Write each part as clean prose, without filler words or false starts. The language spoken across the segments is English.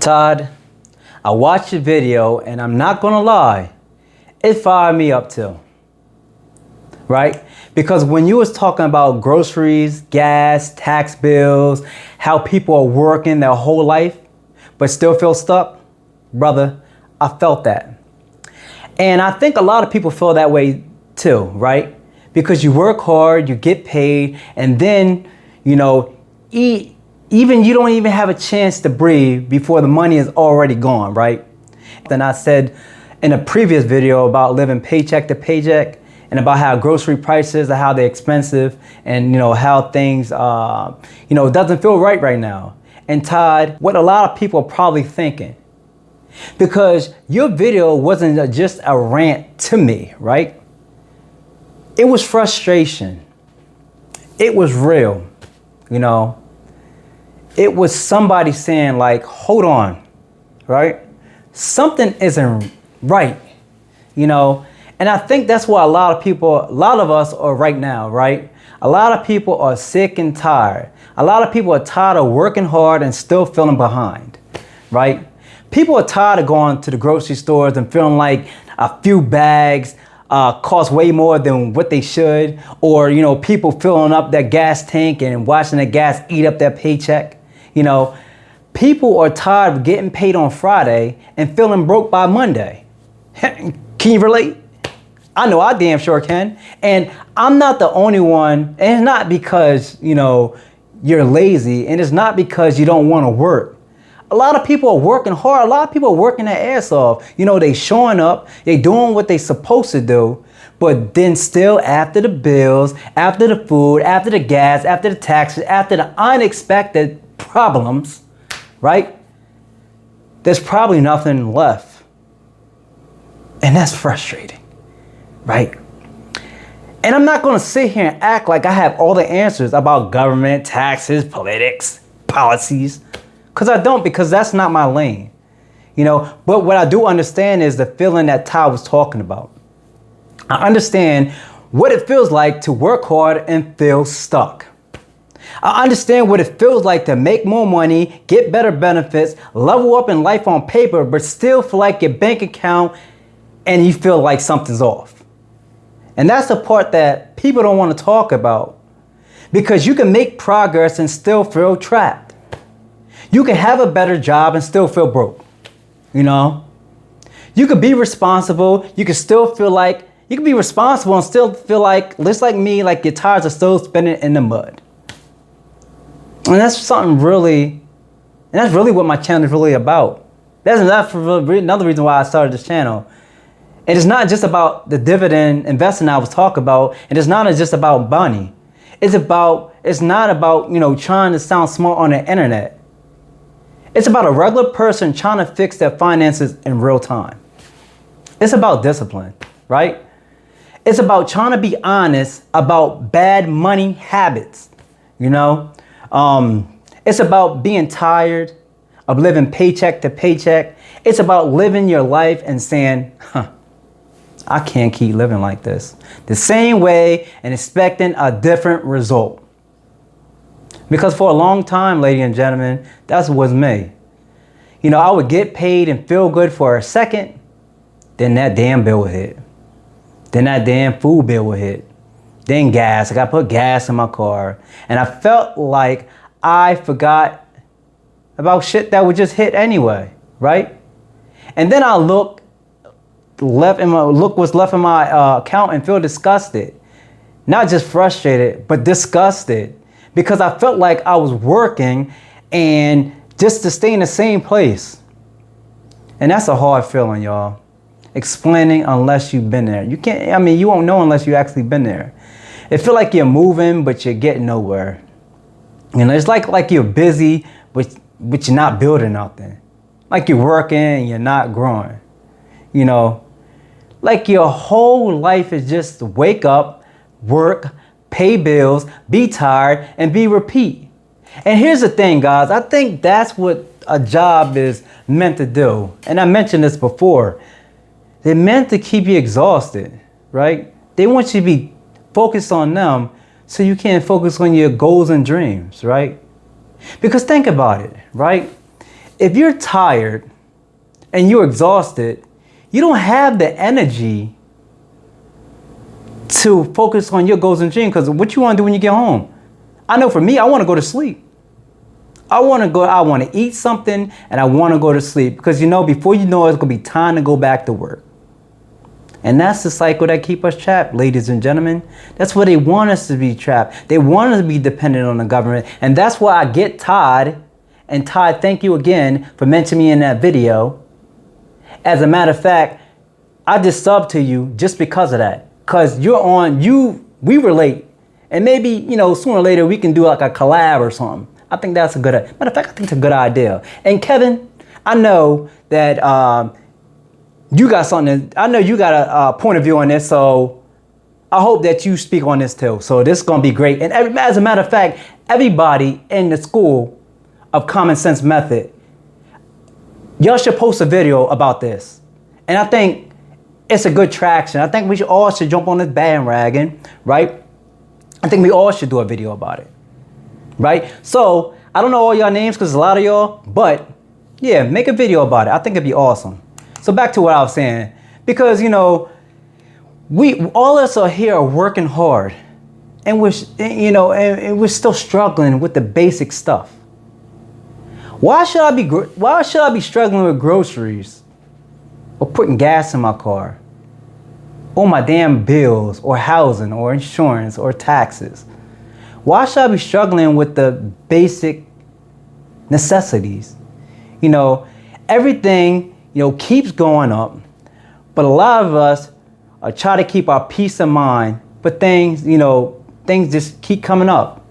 Todd, I watched your video and I'm not gonna lie, it fired me up too, right? Because when you was talking about groceries, gas, tax bills, how people are working their whole life but still feel stuck, brother, I felt that. And I think a lot of people feel that way too, right? Because you work hard, you get paid, and then, even you don't even have a chance to breathe before the money is already gone, right? Then I said in a previous video about living paycheck to paycheck and about how grocery prices are how they're expensive and how things doesn't feel right now. And Todd, what a lot of people are probably thinking, because your video wasn't just a rant to me, right? It was frustration. It was real, It was somebody saying like, hold on, right? Something isn't right, And I think that's why a lot of us are right now, right? A lot of people are sick and tired. A lot of people are tired of working hard and still feeling behind, right? People are tired of going to the grocery stores and feeling like a few bags cost way more than what they should, or people filling up their gas tank and watching the gas eat up their paycheck. People are tired of getting paid on Friday and feeling broke by Monday. Can you relate? I know I damn sure can. And I'm not the only one. And it's not because, you're lazy, and it's not because you don't want to work. A lot of people are working hard. A lot of people are working their ass off. They showing up, they doing what they supposed to do, but then still after the bills, after the food, after the gas, after the taxes, after the unexpected problems, right? There's probably nothing left. And that's frustrating, right? And I'm not going to sit here and act like I have all the answers about government, taxes, politics, policies, because I don't, because that's not my lane, But what I do understand is the feeling that Todd was talking about. I understand what it feels like to work hard and feel stuck. I understand what it feels like to make more money, get better benefits, level up in life on paper, but still feel like your bank account and you feel like something's off. And that's the part that people don't want to talk about, because you can make progress and still feel trapped. You can have a better job and still feel broke, You could be responsible, you could still feel like, you could be responsible and still feel like, just like me, like your tires are still spinning in the mud. And that's that's really what my channel is really about. That's another reason why I started this channel. And it's not just about the dividend investing I was talking about, and it's not just about money. It's not about, trying to sound smart on the internet. It's about a regular person trying to fix their finances in real time. It's about discipline, right? It's about trying to be honest about bad money habits, It's about being tired of living paycheck to paycheck. It's about living your life and saying, I can't keep living like this, the same way, and expecting a different result. Because for a long time, ladies and gentlemen, that was me. I would get paid and feel good for a second, then that damn bill would hit. Then that damn food bill would hit. Then gas, I got to put gas in my car. And I felt like I forgot about shit that would just hit anyway, right? And then I look what's left in my account and feel disgusted. Not just frustrated, but disgusted, because I felt like I was working and just to stay in the same place. And that's a hard feeling, y'all. Explaining unless you've been there. You won't know unless you actually been there. It feel like you're moving, but you're getting nowhere. It's like you're busy, but you're not building nothing. Like you're working and you're not growing. Like your whole life is just wake up, work, pay bills, be tired, and be repeat. And here's the thing, guys. I think that's what a job is meant to do. And I mentioned this before. They're meant to keep you exhausted, right? They want you to be focused on them so you can focus on your goals and dreams, right? Because think about it, right? if you're tired and you're exhausted, you don't have the energy to focus on your goals and dreams, because what you want to do when you get home? I know for me, I want to go to sleep. I want to eat something, and I want to go to sleep, because before you know it, it's going to be time to go back to work. And that's the cycle that keep us trapped, ladies and gentlemen. That's where they want us to be trapped. They want us to be dependent on the government. And that's why I get Todd. And Todd, thank you again for mentioning me in that video. As a matter of fact, I just subbed to you just because of that. Because we relate. And maybe, sooner or later we can do like a collab or something. I think that's a good idea. Matter of fact, I think it's a good idea. And Kevin, I know that you got something. I know you got a point of view on this, so I hope that you speak on this too. So this is gonna be great. And as a matter of fact, everybody in the school of common sense method, y'all should post a video about this. And I think it's a good traction. I think we all should jump on this bandwagon, right? I think we all should do a video about it, right? So I don't know all y'all names because a lot of y'all, but yeah, make a video about it. I think it'd be awesome. So back to what I was saying, because we all of us are here working hard, and we're still struggling with the basic stuff. Why should I be struggling with groceries, or putting gas in my car, or my damn bills, or housing, or insurance, or taxes? Why should I be struggling with the basic necessities? Everything keeps going up, but a lot of us try to keep our peace of mind, but things just keep coming up.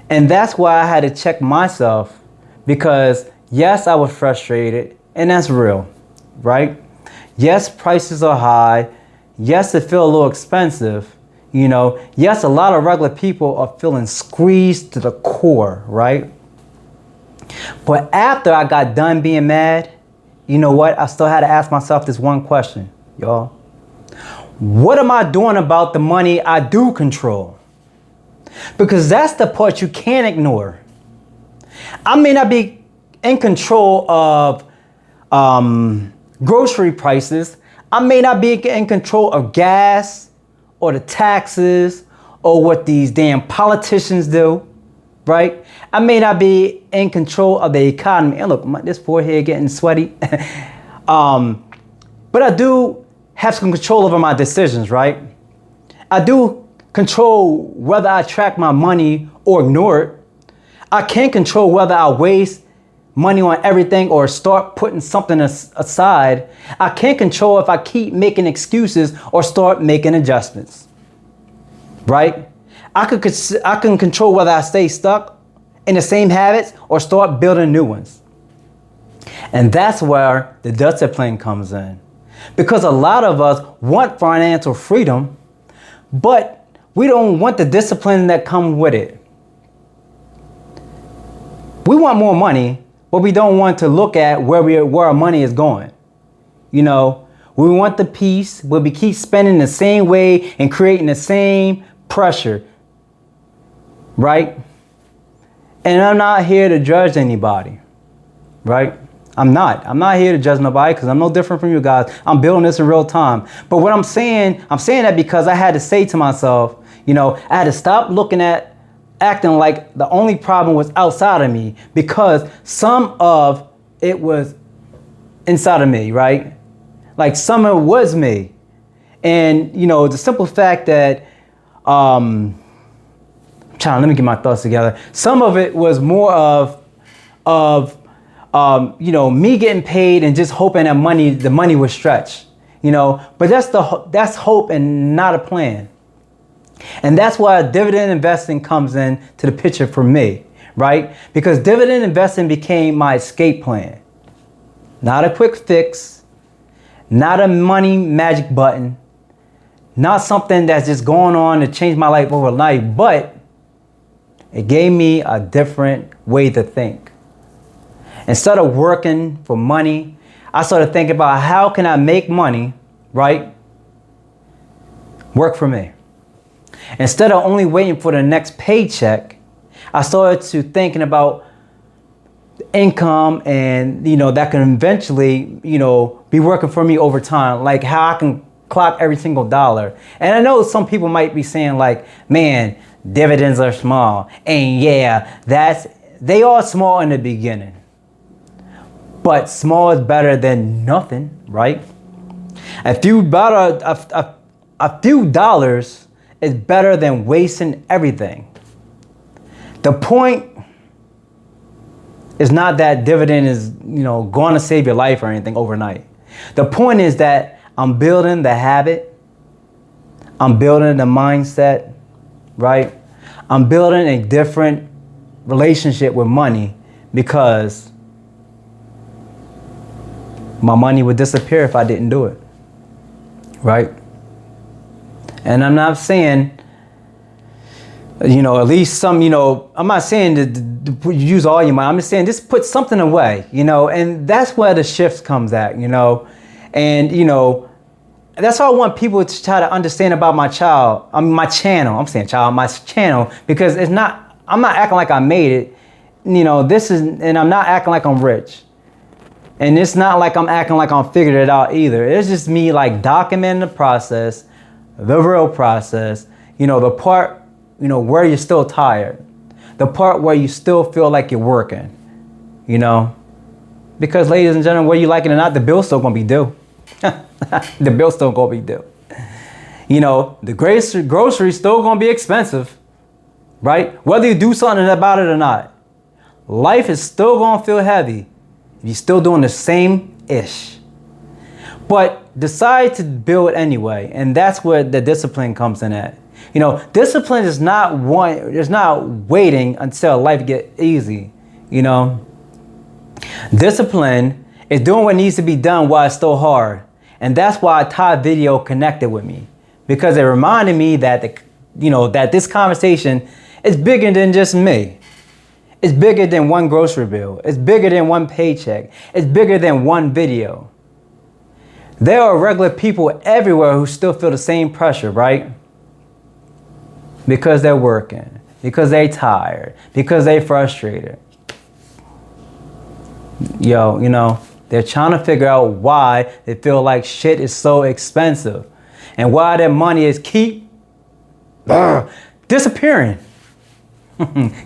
And that's why I had to check myself, because yes, I was frustrated, and that's real, right? Yes, prices are high. Yes, it feels a little expensive. Yes, a lot of regular people are feeling squeezed to the core, right? But after I got done being mad, you know what? I still had to ask myself this one question, y'all. What am I doing about the money I do control? Because that's the part you can't ignore. I may not be in control of grocery prices. I may not be in control of gas or the taxes or what these damn politicians do, right? I may not be in control of the economy. And look, this forehead getting sweaty. But I do have some control over my decisions, right? I do control whether I track my money or ignore it. I can control whether I waste money on everything or start putting something aside. I can't control if I keep making excuses or start making adjustments, right? I can control whether I stay stuck in the same habits or start building new ones. And that's where the discipline comes in. Because a lot of us want financial freedom, but we don't want the discipline that comes with it. We want more money, but we don't want to look at where our money is going. We want the peace, but we keep spending the same way and creating the same pressure, right? And I'm not here to judge anybody, right? I'm not here to judge nobody, because I'm no different from you guys. I'm building this in real time. But what I'm saying that because I had to say to myself, I had to stop acting like the only problem was outside of me, because some of it was inside of me, right? Like some of it was me. And, the simple fact that, let me get my thoughts together. Some of it was more of me getting paid and just hoping that the money would stretch, but that's hope and not a plan. And that's why dividend investing comes in to the picture for me, right? Because dividend investing became my escape plan. Not a quick fix, not a money magic button, not something that's just going on to change my life overnight, but it gave me a different way to think. Instead of working for money, I started thinking about how can I make money, right? Work for me. Instead of only waiting for the next paycheck, I started to thinking about income, and that can eventually be working for me over time, like how I can clock every single dollar. And I know some people might be saying like, man, dividends are small, and yeah, they are small in the beginning, but small is better than nothing, right? A few dollars is better than wasting everything. The point is not that dividend is, going to save your life or anything overnight. The point is that I'm building the habit. I'm building the mindset, right? I'm building a different relationship with money, because my money would disappear if I didn't do it, right? And I'm not saying, at least some, I'm not saying to use all your money. I'm just saying just put something away, and that's where the shift comes at, and, that's all I want people to try to understand about my channel. My channel, because I'm not acting like I made it, and I'm not acting like I'm rich. And it's not like I'm acting like I'm figured it out either. It's just me like documenting the process, the real process, the part, where you're still tired, the part where you still feel like you're working, because ladies and gentlemen, whether you like it or not, the bill's still gonna be due. The bill's still gonna be due. The groceries still gonna be expensive, right? Whether you do something about it or not, life is still gonna feel heavy if you're still doing the same ish. But decide to build anyway, and that's where the discipline comes in at. Discipline is not waiting until life gets easy. Discipline is doing what needs to be done while it's still hard. And that's why Todd video connected with me, because it reminded me that that this conversation is bigger than just me. It's bigger than one grocery bill. It's bigger than one paycheck. It's bigger than one video. There are regular people everywhere who still feel the same pressure, right? Because they're working, because they're tired, because they're frustrated. They're trying to figure out why they feel like shit is so expensive, and why their money is keep disappearing.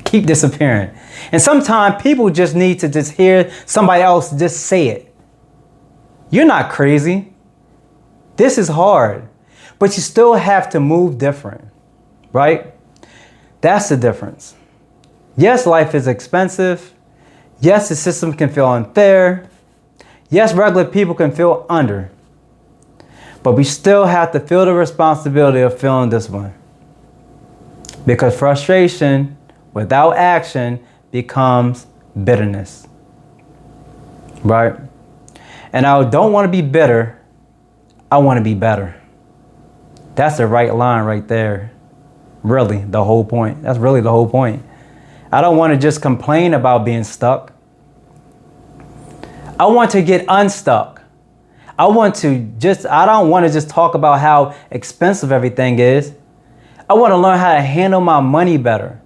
Keep disappearing. And sometimes people just need to just hear somebody else just say it. You're not crazy. This is hard, but you still have to move different, right? That's the difference. Yes, life is expensive. Yes, the system can feel unfair. Yes, regular people can feel under. But we still have to feel the responsibility of feeling this one. Because frustration without action becomes bitterness. Right? And I don't want to be bitter. I want to be better. That's the right line right there. Really, the whole point. That's really the whole point. I don't want to just complain about being stuck. I want to get unstuck. I don't want to just talk about how expensive everything is. I want to learn how to handle my money better.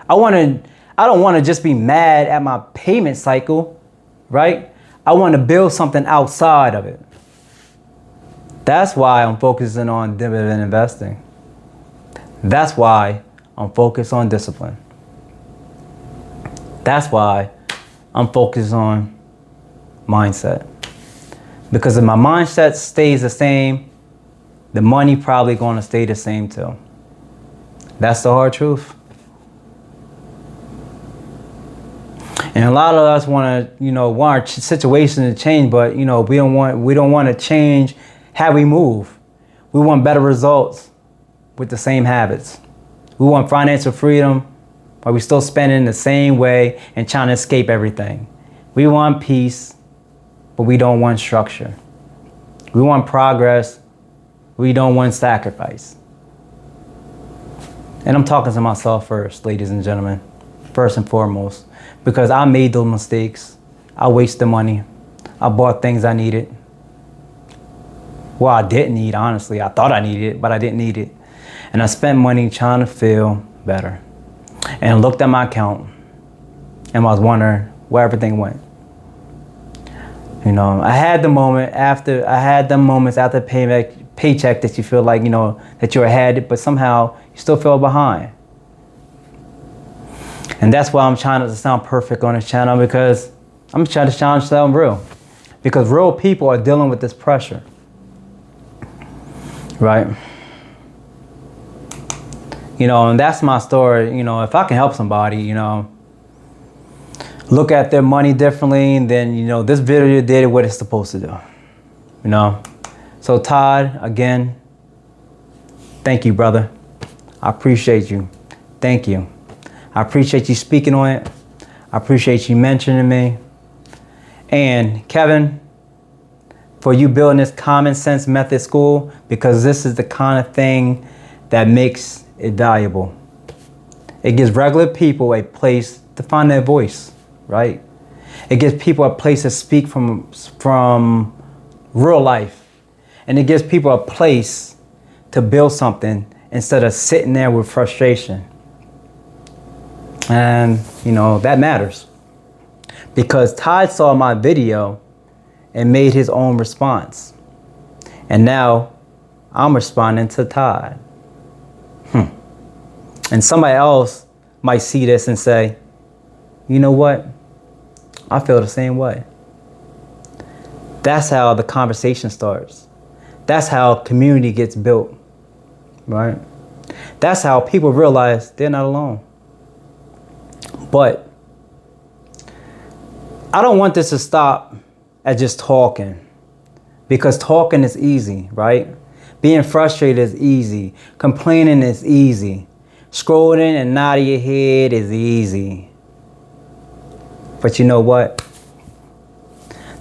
I don't want to just be mad at my payment cycle, right? I want to build something outside of it. That's why I'm focusing on dividend investing. That's why I'm focused on discipline. That's why I'm focused on mindset. Because if my mindset stays the same, the money probably going to stay the same too. That's the hard truth. And a lot of us want our situation to change, but we don't want to change how we move. We want better results with the same habits. We want financial freedom, but we're still spending the same way and trying to escape everything. We want peace, but we don't want structure. We want progress. We don't want sacrifice. And I'm talking to myself first, ladies and gentlemen, first and foremost, because I made those mistakes. I wasted money. I bought things I needed. Well, I didn't need, honestly. I thought I needed it, but I didn't need it. And I spent money trying to feel better. And I looked at my account and I was wondering, where everything went. You know, I had the moments after paycheck that you feel like, you know, that you're ahead, but somehow you still feel behind. And that's why I'm trying not to sound perfect on this channel, because I'm trying to sound real. Because real people are dealing with this pressure. Right? You know, and that's my story. You know, if I can help somebody, you know, look at their money differently, then, you know, this video did what it's supposed to do. You know? So Todd, again, thank you, brother. I appreciate you. Thank you. I appreciate you speaking on it. I appreciate you mentioning me. And Kevin, for you building this common sense method school, because this is the kind of thing that makes it valuable. It gives regular people a place to find their voice, right? It gives people a place to speak from real life. And it gives people a place to build something instead of sitting there with frustration. And, you know, that matters. Because Todd saw my video and made his own response. And now I'm responding to Todd. And somebody else might see this and say, you know what? I feel the same way. That's how the conversation starts. That's how community gets built, right? That's how people realize they're not alone. But I don't want this to stop at just talking, because talking is easy, right? Being frustrated is easy. Complaining is easy. Scrolling and nodding your head is easy. But you know what?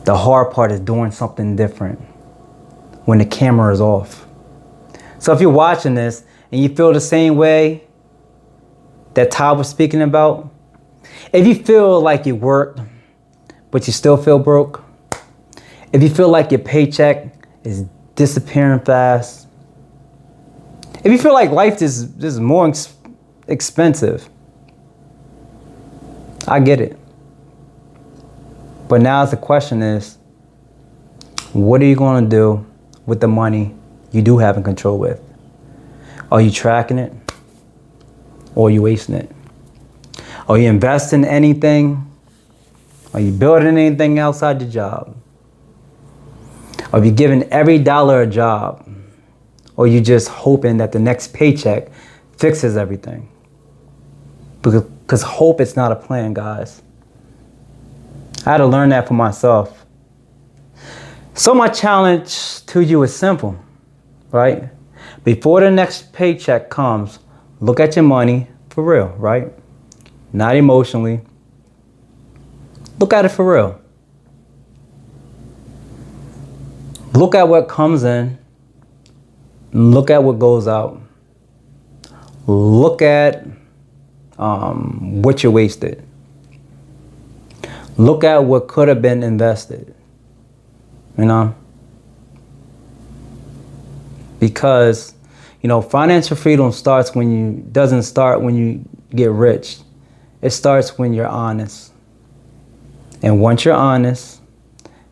The hard part is doing something different when the camera is off. So if you're watching this and you feel the same way that Todd was speaking about, if you feel like you worked, but you still feel broke, if you feel like your paycheck is disappearing fast, if you feel like life is more expensive, I get it. But now the question is, what are you going to do with the money you do have in control with? Are you tracking it? Or are you wasting it? Are you investing in anything? Are you building anything outside your job? Are you giving every dollar a job? Or are you just hoping that the next paycheck fixes everything? Because hope is not a plan, guys. I had to learn that for myself. So my challenge to you is simple, right? Before the next paycheck comes, look at your money for real, right? Not emotionally. Look at it for real. Look at what comes in. Look at what goes out. Look at what you wasted. Look at what could have been invested. You know? Because, you know, financial freedom doesn't start when you get rich. It starts when you're honest. And once you're honest,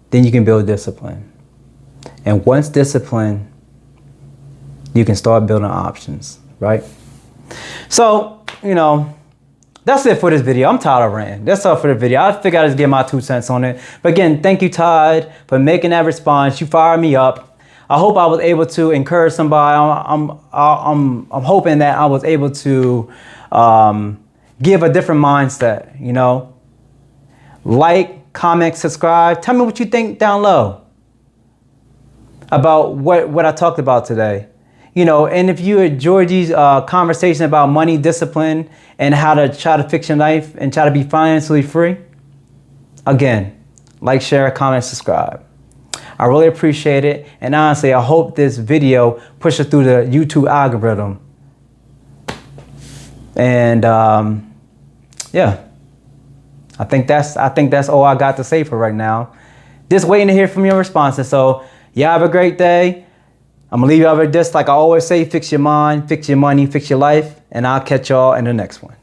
then you can build discipline. And once discipline, you can start building options, right? So, you know, that's it for this video. I'm tired of ranting. That's all for the video. I figured I'd just get my 2 cents on it. But again, thank you, Todd, for making that response. You fired me up. I hope I was able to encourage somebody. I'm hoping that I was able to give a different mindset, you know. Like, comment, subscribe. Tell me what you think down low about what I talked about today. You know, and if you enjoyed these conversations about money, discipline, and how to try to fix your life and try to be financially free, again, like, share, comment, subscribe. I really appreciate it. And honestly, I hope this video pushes through the YouTube algorithm. And yeah, I think that's all I got to say for right now. Just waiting to hear from your responses. So y'all have a great day. I'm gonna leave y'all with this, like I always say, fix your mind, fix your money, fix your life, and I'll catch y'all in the next one.